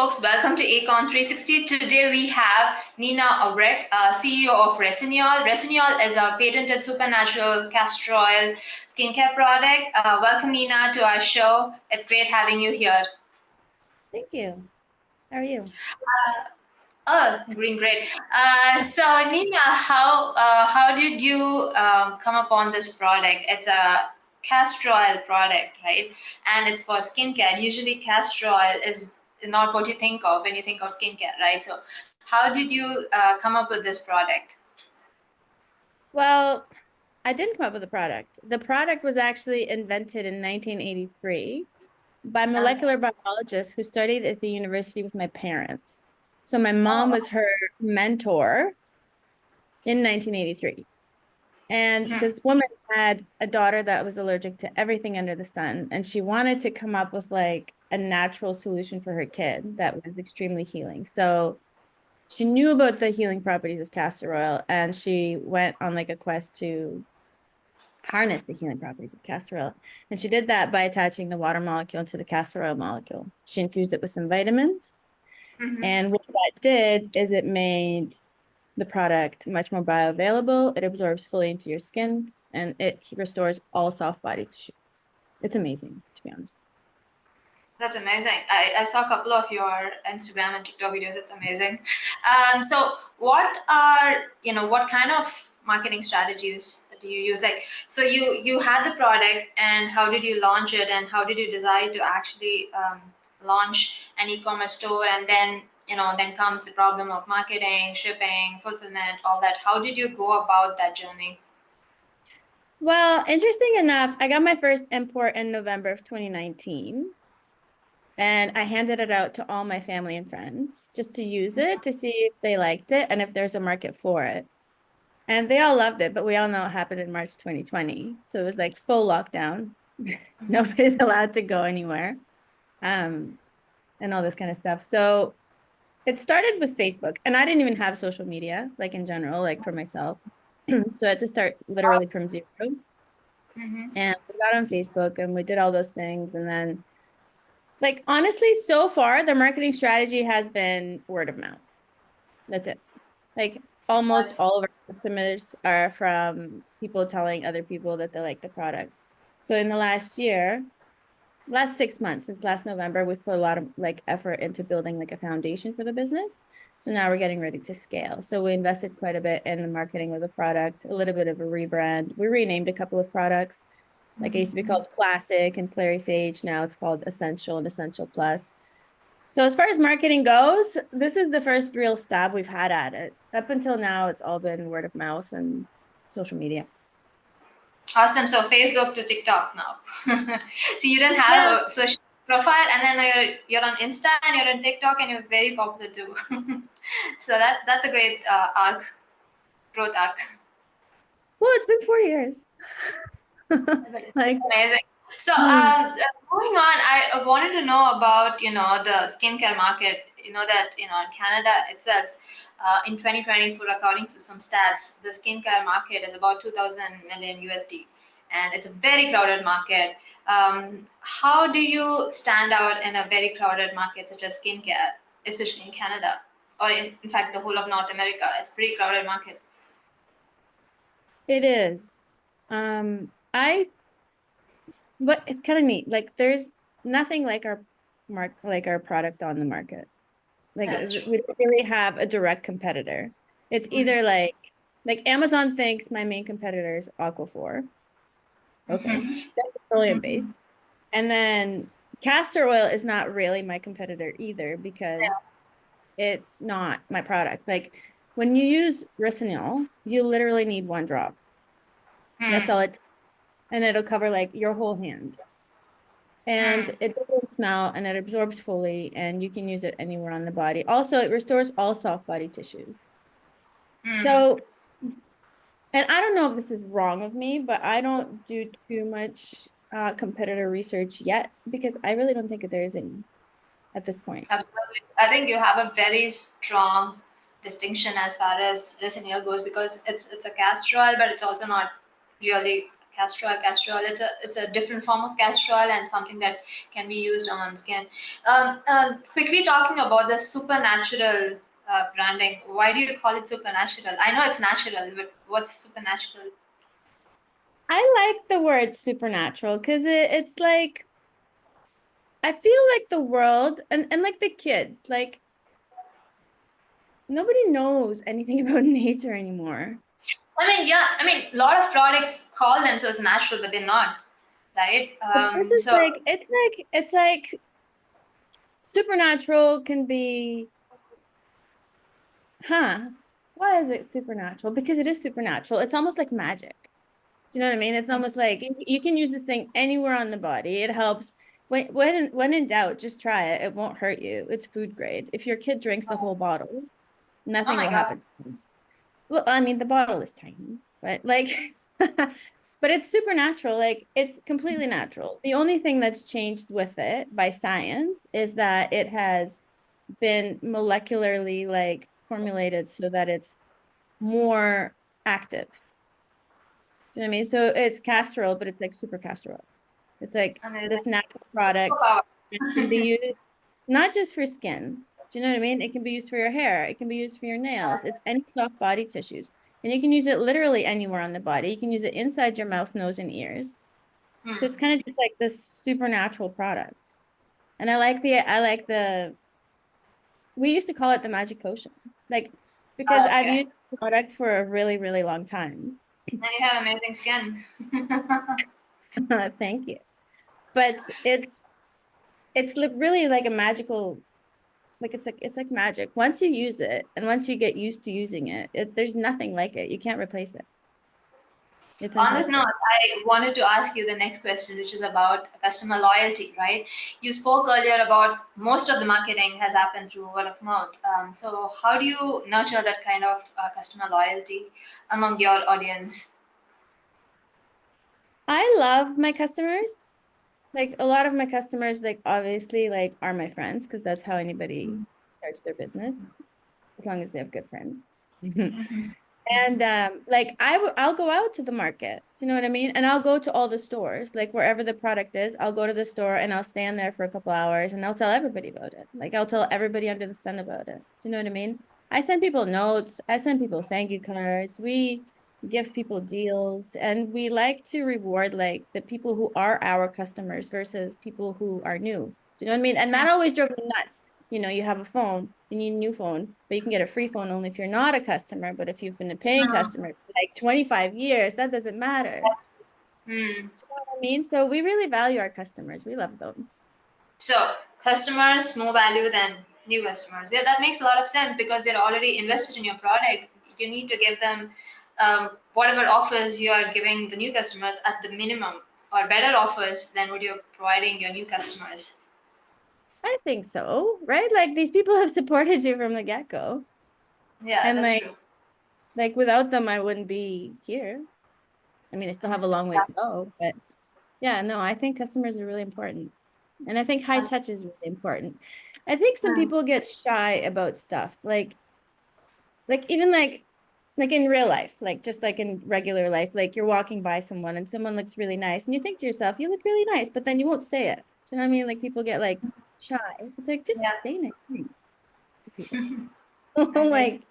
folks. Welcome to Econ 360. Today we have Nina Obrecht, CEO of Riciniol. Riciniol is a patented supernatural castor oil skincare product. Welcome, Nina, to our show. It's great having you here. Thank you. How are you? Doing great. So, Nina, how did you come upon this product? It's a castor oil product, right? And it's for skincare. Usually, castor oil is not what you think of when you think of skincare, right? So, how did you come up with this product? Well, I didn't come up with the product. The product was actually invented in 1983 by molecular biologists who studied at the university with my parents. So my mom was her mentor in 1983. And this woman had a daughter that was allergic to everything under the sun. And she wanted to come up with like a natural solution for her kid that was extremely healing. So she knew about the healing properties of castor oil, and she went on like a quest to harness the healing properties of castor oil. And she did that by attaching the water molecule to the castor oil molecule. She infused it with some vitamins. And what that did is it made the product much more bioavailable. It absorbs fully into your skin, and it restores all soft body tissue. It's amazing, to be honest. That's amazing. I saw a couple of your Instagram and TikTok videos. It's amazing. So what kind of marketing strategies do you use? Like, so you had the product, and how did you launch it, and how did you decide to actually launch an e-commerce store? And then, then comes the problem of marketing, shipping, fulfillment, all that. How did you go about that journey? Well, interesting enough, I got my first import in November of 2019. And I handed it out to all my family and friends just to use it to see if they liked it and if there's a market for it. And they all loved it, but we all know it happened in March 2020. So it was like full lockdown. Nobody's allowed to go anywhere. And all this kind of stuff. So it started with Facebook, and I didn't even have social media, like in general, like for myself. So I had to start literally from zero. And we got on Facebook and we did all those things. And then like, honestly, so far, the marketing strategy has been word of mouth. That's it. Like, almost all of our customers are from people telling other people that they like the product. So in the last 6 months, since last November, we've put a lot of like effort into building like a foundation for the business. So now we're getting ready to scale. So we invested quite a bit in the marketing of the product, a little bit of a rebrand. We renamed a couple of products. Like it used to be called Classic and Clary Sage. Now it's called Essential and Essential Plus. So as far as marketing goes, this is the first real stab we've had at it. Up until now, it's all been word of mouth and social media. Awesome. So Facebook to TikTok now. So you didn't have a social profile, and then you're on Insta and you're on TikTok, and you're very popular too. So that's a great growth arc. Well, it's been 4 years. Like amazing. So moving on, I wanted to know about the skincare market. You know that in Canada itself, in 2024, according to some stats, the skincare market is about 2,000 million USD, and it's a very crowded market. How do you stand out in a very crowded market such as skincare, especially in Canada, or in fact the whole of North America? It's a pretty crowded market. It is. But it's kind of neat. Like there's nothing like our product on the market. Like we don't really have a direct competitor. It's either like Amazon thinks my main competitor is Aquaphor. Okay. That's petroleum based. And then castor oil is not really my competitor either because it's not my product. Like when you use Riciniol, you literally need one drop. That's all it, and it'll cover like your whole hand. And it doesn't smell and it absorbs fully, and you can use it anywhere on the body. Also, it restores all soft body tissues. So, and I don't know if this is wrong of me, but I don't do too much competitor research yet because I really don't think that there is any at this point. Absolutely. I think you have a very strong distinction as far as Riciniol goes, because it's a castor oil, but it's also not really Castrol. It's a different form of castrol and something that can be used on skin. Quickly talking about the supernatural branding. Why do you call it supernatural? I know it's natural, but what's supernatural? I like the word supernatural because it's like I feel like the world and like the kids, like nobody knows anything about nature anymore. I mean, yeah, I mean, a lot of products call themselves natural, but they're not, right? But this is So like it's like supernatural can be, huh? Why is it supernatural? Because it is supernatural. It's almost like magic. Do you know what I mean? It's almost like you can use this thing anywhere on the body. It helps. When in doubt, just try it. It won't hurt you. It's food grade. If your kid drinks the whole bottle, oh nothing my will god. happen. Well, I mean, the bottle is tiny, but like, but it's supernatural. Like, it's completely natural. The only thing that's changed with it by science is that it has been molecularly like formulated so that it's more active. Do you know what I mean? So it's castor oil, but it's like super castor oil. It's like I mean, this natural product superpower. that can be used not just for skin. Do you know what I mean? It can be used for your hair. It can be used for your nails. It's any soft body tissues. And you can use it literally anywhere on the body. You can use it inside your mouth, nose, and ears. So it's Hmm. kind of just like this supernatural product. And I like the we used to call it the magic potion. Like because I've Okay. used the product for a really, really long time. And you have amazing skin. Thank you. But really like a magical, like it's like magic. Once you use it and once you get used to using it, there's nothing like it. You can't replace it. It's On this note, fantastic. I wanted to ask you the next question, which is about customer loyalty, right? You spoke earlier about most of the marketing has happened through word of mouth. So, how do you nurture that kind of customer loyalty among your audience? I love my customers. Like a lot of my customers, like obviously like are my friends because that's how anybody starts their business, as long as they have good friends. Mhm. And like I'll go out to the market. Do you know what I mean? And I'll go to all the stores, like wherever the product is, I'll go to the store and I'll stand there for a couple hours and I'll tell everybody about it. Like I'll tell everybody under the sun about it. Do you know what I mean? I send people notes, I send people thank you cards. We give people deals and we like to reward like the people who are our customers versus people who are new. Do you know what I mean? And that always drove me nuts. You have a phone, you need a new phone, but you can get a free phone only if you're not a customer. But if you've been a paying Mm, customer for like 25 years, that doesn't matter. that's, mm. You know what I mean? So we really value our customers. We love them. So, customers more value than new customers. Yeah, that makes a lot of sense because they're already invested in your product. You need to give them whatever offers you are giving the new customers at the minimum or better offers than what you're providing your new customers. I think so, right? Like these people have supported you from the get-go. Yeah, And that's like true. like without them, I wouldn't be here. I mean, I still have a long way to go, but yeah, no, I think customers are really important. And I think high That's- touch is really important. I think some mm, people get shy about stuff. Like even like in real life, like just like in regular life, like you're walking by someone and someone looks really nice and you think to yourself, you look really nice, but then you won't say it. Do you know what I mean? Like people get like shy. It's like yeah, just say nice things to people. I get it. Like,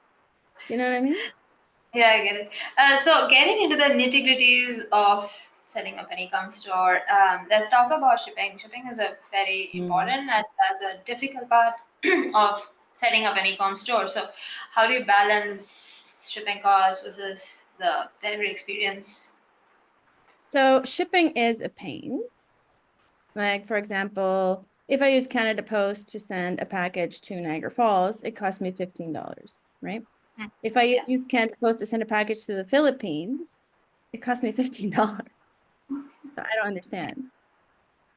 you know what I mean? Yeah, I get it. So, getting into the nitty gritties of setting up an e-com store, let's talk about shipping. Shipping is a very Mm. important as a difficult part of setting up an e-com store. So, how do you balance shipping costs versus the delivery experience? So shipping is a pain. Like, for example, if I use Canada Post to send a package to Niagara Falls, it costs me $15, right? Hmm. If I Yeah, use Canada Post to send a package to the Philippines, it costs me $15. So I don't understand.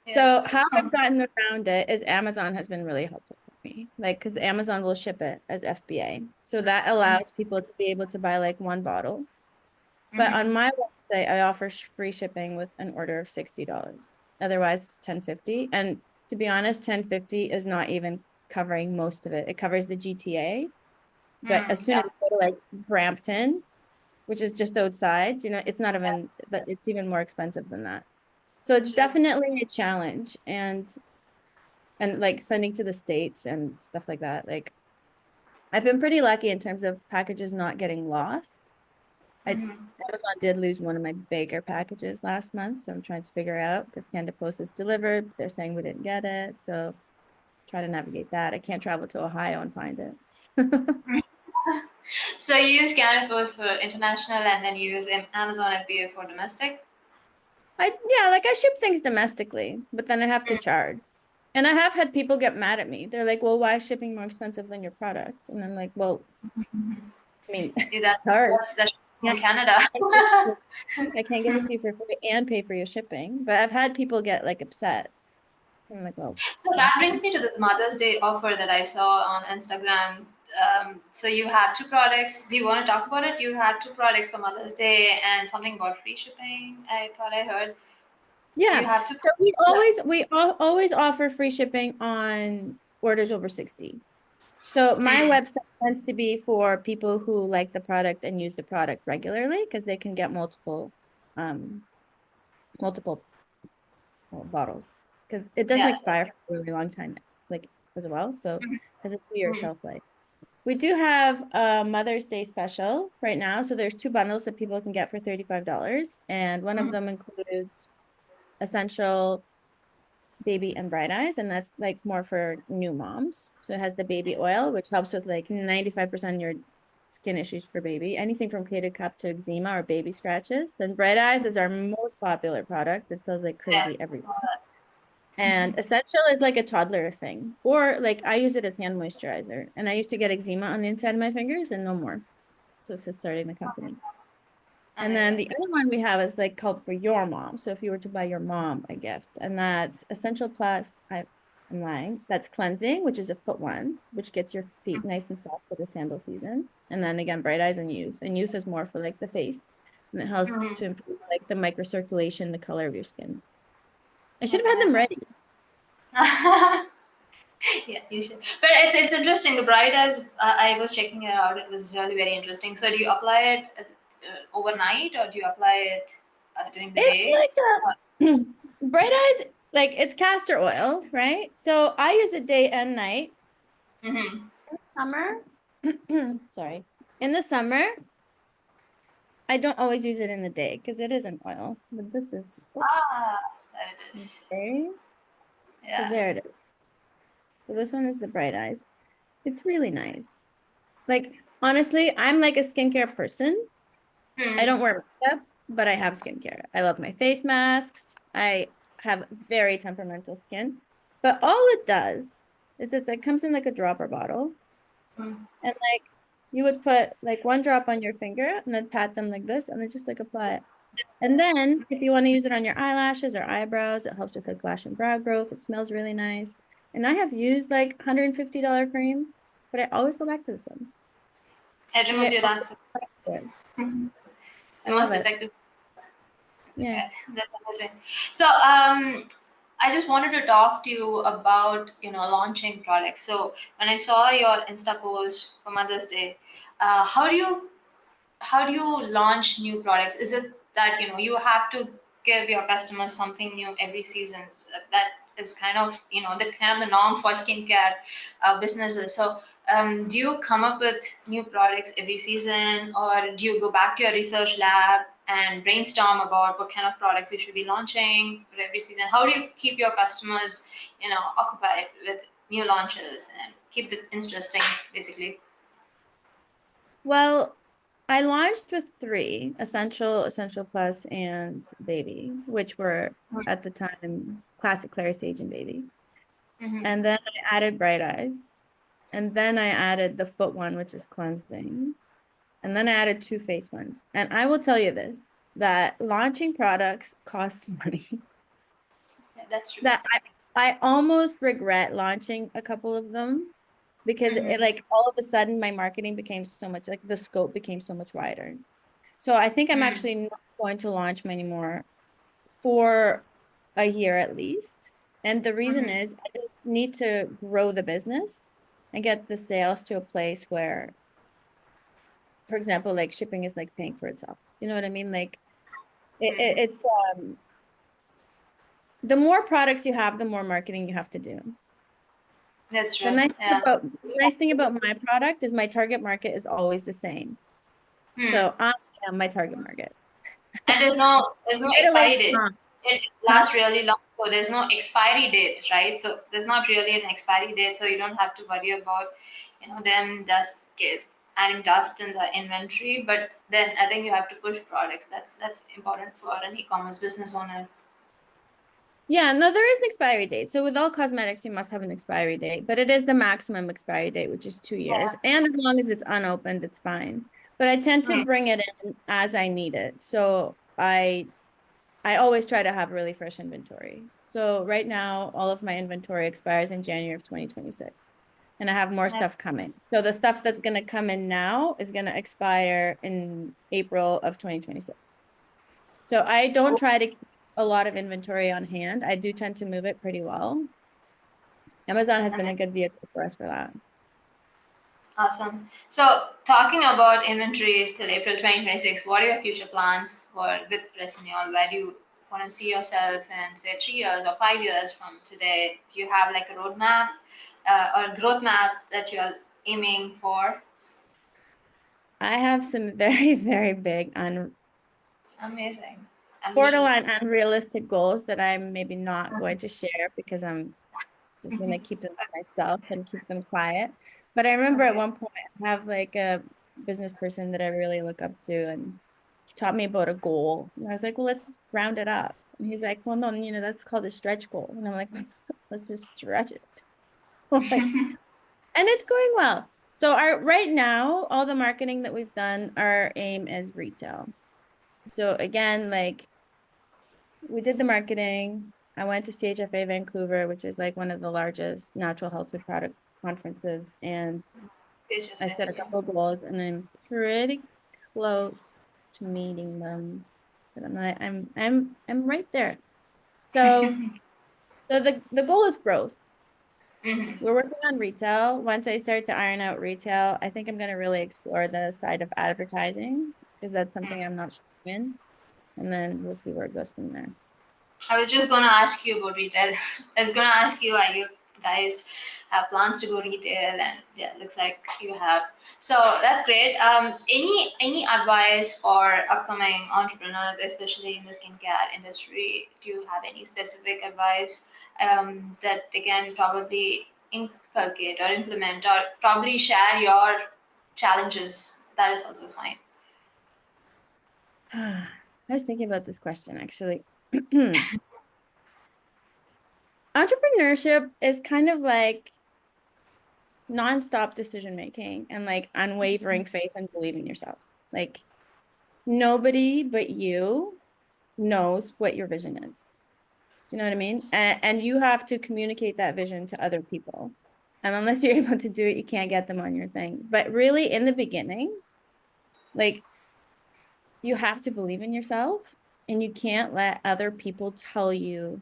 yeah, So true. how I've gotten around it is Amazon has been really helpful for me. Like, because Amazon will ship it as FBA. So that allows people to be able to buy like one bottle. But Mm-hmm. on my website, I offer free shipping with an order of $60. Otherwise, it's 10.50. And to be honest, 10.50 is not even covering most of it. It covers the GTA. But as soon as Yeah. you go to like Brampton, which is just outside, it's not even that, it's even more expensive than that. So it's True. definitely a challenge, and like sending to the States and stuff like that. Like I've been pretty lucky in terms of packages not getting lost. I Mhm. Amazon did lose one of my bigger packages last month, so I'm trying to figure out because Canada Post is delivered, but they're saying we didn't get it. So try to navigate that. I can't travel to Ohio and find it. So you use Canada Post for international, and then you use Amazon FBA for domestic. Yeah, like I ship things domestically, but then I have to Mm. charge. And I have had people get mad at me. They're like, "Well, why is shipping more expensive than your product?" And I'm like, "Well, I mean, Yeah, it's hard. that's Yeah, from Canada. I can't give it to you for free and pay for your shipping." But I've had people get like upset. I'm like, "Well, So that okay." brings me to this Mother's Day offer that I saw on Instagram. So you have two products. Do you want to talk about it? You have two products for Mother's Day and something about free shipping. I thought I heard you Yeah. have two. So Yeah. always offer free shipping on orders over 60. So my Hmm. website tends to be for people who like the product and use the product regularly because they can get um multiple bottles because it doesn't Yeah. expire for a really long time, like as well. So Mhm. has a 2 year Mhm. shelf life. We do have a Mother's Day special right now. So there's two bundles that people can get for $35. And one of Mhm. them includes essential baby and bright eyes, and that's like more for new moms. So it has the baby oil, which helps with like 95% of your skin issues for baby, anything from K to cup to eczema or baby scratches. Then bright eyes is our most popular product. It sells like Yeah. crazy everywhere. And essential is like a toddler thing, or like I use it as hand moisturizer. And I used to get eczema on the inside of my fingers, and no more. So it's just starting the company. And then Amazing. the other one we have is like called for your mom. So if you were to buy your mom a gift, and that's Essential Plus, I'm lying, that's cleansing, which is a foot one, which gets your feet nice and soft for the sandal season. And then again, bright eyes and youth. And youth is more for like the face. And it helps Mhm. to improve like the microcirculation, the color of your skin. I should That's have had them amazing. ready. Yeah, you should. But it's interesting. The bright as I was checking it out, it was really very interesting. So do you apply it overnight, or do you apply it during the It's day? like a bright eyes, like it's castor oil, right? So I use it day and night. Mm-hmm. Summer, sorry. In the summer, I don't always use it in the day because it is an oil. But this is Ah, there it is. okay. So Yeah. there it is. So this one is the bright eyes. It's really nice. Like honestly, I'm like a skincare person. I Hmm. don't wear makeup, but I have skincare. I love my face masks. I have very temperamental skin. But all it does is it comes in like a dropper bottle. Hmm. And like you would put like one drop on your finger and then pat them like this and then just like apply it. And then if you want to use it on your eyelashes or eyebrows, it helps with like lash and brow growth. It smells really nice. And I have used like $150 creams, but I always go back to this one. It Like removes I your dark always circles. go back to it. It's the I love most it. effective. Yeah. Okay, that's amazing. So, I just wanted to talk to you about launching products. So when I saw your Insta post for Mother's Day, how do you launch new products? Is it that you have to give your customers something new every season? That is kind of the norm for skincare businesses. So do you come up with new products every season, or do you go back to your research lab and brainstorm about what kind of products you should be launching for every season? How do you keep your customers occupied with new launches and keep it interesting, basically? Well, I launched with three, Essential, Essential Plus, and Baby, which were at the time Classic Clary Sage and Baby. Mm-hmm. And then I added Bright Eyes. And then I added the foot one, which is cleansing. And then I added two face ones. And I will tell you this, that launching products costs money. Yeah, that's true. That I almost regret launching a couple of them because it Mm-hmm. like all of a sudden my marketing became so much like the scope became so much wider. So I think I'm Mm. actually not going to launch many more for a year at least. And the reason Mhm. is I just need to grow the business and get the sales to a place where for example, like shipping is like paying for itself. Do you know what I mean? Like Mm. it's the more products you have, the more marketing you have to do. That's The true. nice thing Yeah. about the nice thing about my product is my target market is always the same. Hmm. So I am my target market. And there's no Right away, expiry date. It huh? lasts really long, so there's no expiry date, right? So there's not really an expiry date, so you don't have to worry about, them dust give adding dust in the inventory. But then I think you have to push products. That's important for an e-commerce business owner. Yeah, no, there is an expiry date. So with all cosmetics, you must have an expiry date, but it is the maximum expiry date, which is 2 years. And as long as it's unopened, it's fine. But I tend to Hmm. bring it in as I need it. So I always try to have really fresh inventory. So right now, all of my inventory expires in January of 2026. And I have more That's stuff coming. So the stuff that's going to come in now is going to expire in April of 2026. So I don't cool. try to keep a lot of inventory on hand. I do tend to move it pretty well. Amazon has I been mean, a good vehicle for us for that. awesome. So talking about inventory till April 2026, what are your future plans for with Riciniol? Where do you want to see yourself in say 3 years or 5 years from today? Do you have like a roadmap or growth map that you're aiming for? I have some very, very big Amazing. borderline Ambitious. unrealistic goals that I'm maybe not going to share because I'm just going to keep them to myself and keep them quiet. But I remember at Okay. one point I have like a business person that I really look up to, and he taught me about a goal. And I was like, well, let's just round it up. And he's like, well, no, that's called a stretch goal. And I'm like, let's just stretch it. Like, and it's going well. So our right now, all the marketing that we've done, our aim is retail. So again, like we did the marketing. I went to CHFA Vancouver, which is like one of the largest natural health food product conferences, and I HFA, set a yeah. couple of goals, and I'm pretty close to meeting them. But I'm right there. So the goal is growth. Hmm. We're working on retail. Once I start to iron out retail, I think I'm going to really explore the side of advertising because that's something I'm not strong in. And then we'll see where it goes from there. I was just gonna ask you about retail. I was gonna ask you, are you guys have plans to go retail? And yeah, looks like you have. So that's great. Any advice for upcoming entrepreneurs, especially in the skincare industry? Do you have any specific advice that they can probably inculcate or implement, or probably share your challenges? That is also fine. I was thinking about this question actually. Entrepreneurship is kind of like nonstop decision making and like unwavering faith and believe in yourself. Like nobody but you knows what your vision is. Do you know what I mean? And you have to communicate that vision to other people. And unless you're able to do it, you can't get them on your thing. But really, in the beginning, like you have to believe in yourself and you can't let other people tell you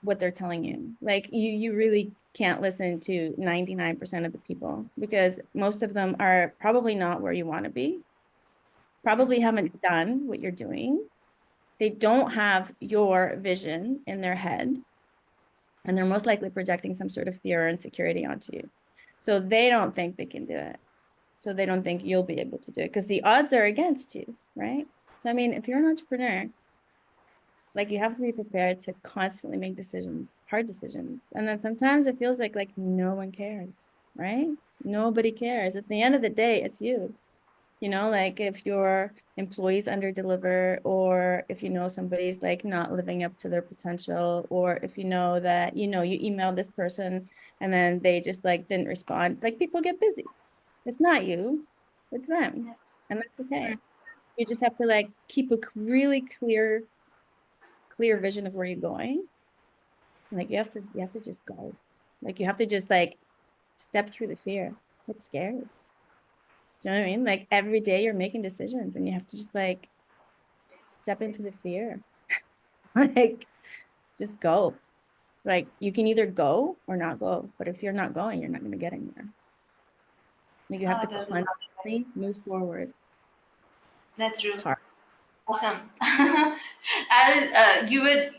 what they're telling you. Like you really can't listen to 99% of the people because most of them are probably not where you want to be, probably haven't done what you're doing. They don't have your vision in their head, and they're most likely projecting some sort of fear or insecurity onto you. So they don't think they can do it. So they don't think you'll be able to do it because the odds are against you, right? So I mean, if you're an entrepreneur, like you have to be prepared to constantly make decisions, hard decisions. And then sometimes it feels like no one cares, right? Nobody cares. At the end of the day, it's you. Like if your employees underdeliver, or if somebody's like not living up to their potential, or if you know that, you emailed this person and then they just like didn't respond, like people get busy. It's not you, it's them. Yeah. And that's okay. You just have to like keep a really clear vision of where you're going. Like you have to just go. Like you have to just like step through the fear. It's scary. Do you know what I mean? Like every day you're making decisions and you have to just like step into the fear. Like just go. Like you can either go or not go. But if you're not going, you're not going to get anywhere. Like you have Oh, to that is family move forward. That's true. It's hard. Awesome. You would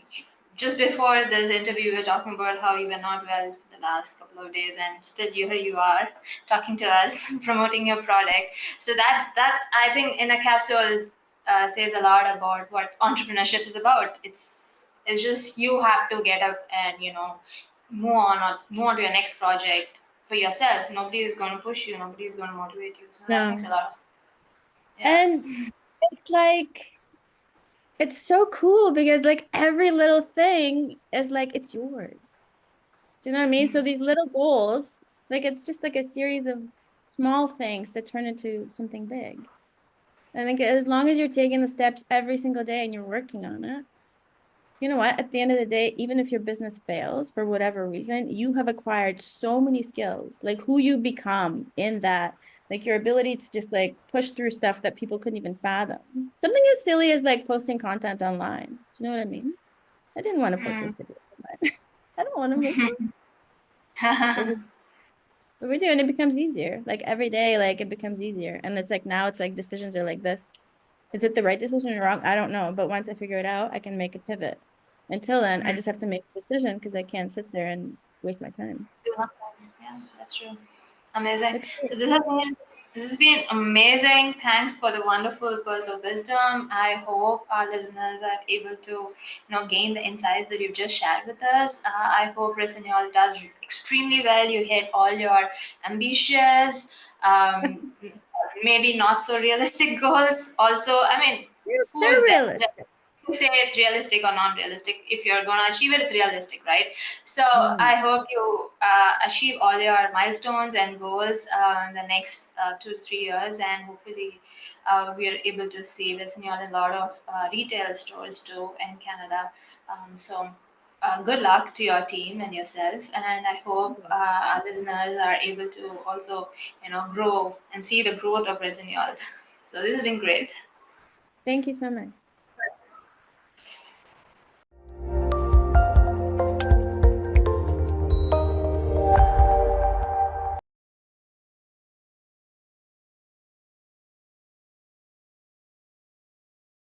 just before this interview, we were talking about how you were not well the last couple of days, and still here you are talking to us, promoting your product. So that I think in a capsule says a lot about what entrepreneurship is about. It's just you have to get up and move on to your next project for yourself. Nobody is going to push you. Nobody is going to motivate you. So that makes a No. lot of sense. Yeah. And it's like, it's so cool because like every little thing is like, it's yours. Do you know what I mean? So these little goals, like it's just like a series of small things that turn into something big. I think as long as you're taking the steps every single day and you're working on it, you know what? At the end of the day, even if your business fails for whatever reason, you have acquired so many skills, like who you become in that, like your ability to just like push through stuff that people couldn't even fathom. Something as silly as like posting content online. Do you know what I mean? I didn't want to post Mm. this video online. I don't want to make one, but we do, and it becomes easier. Like every day, like it becomes easier. And it's like now it's like decisions are like this. Is it the right decision or wrong? I don't know. But once I figure it out, I can make a pivot. Until then, I Mm. just have to make a decision because I can't sit there and waste my time. Yeah, that's true. Amazing. It's So great. this has been amazing. Thanks for the wonderful pearls of wisdom. I hope our listeners are able to, gain the insights that you've just shared with us. I hope Riciniol does extremely well. You hit all your ambitious, maybe not so realistic goals. Also, I mean, who is They're there? realistic. To say it's realistic or non-realistic. If you're going to achieve it, it's realistic, right? So Mm. I hope you achieve all your milestones and goals in the next 2 to 3 years, and hopefully we are able to see Resignol in a lot of retail stores too in Canada. So good luck to your team and yourself, and I hope our listeners are able to also grow and see the growth of Resignol. So this has been great. Thank you so much.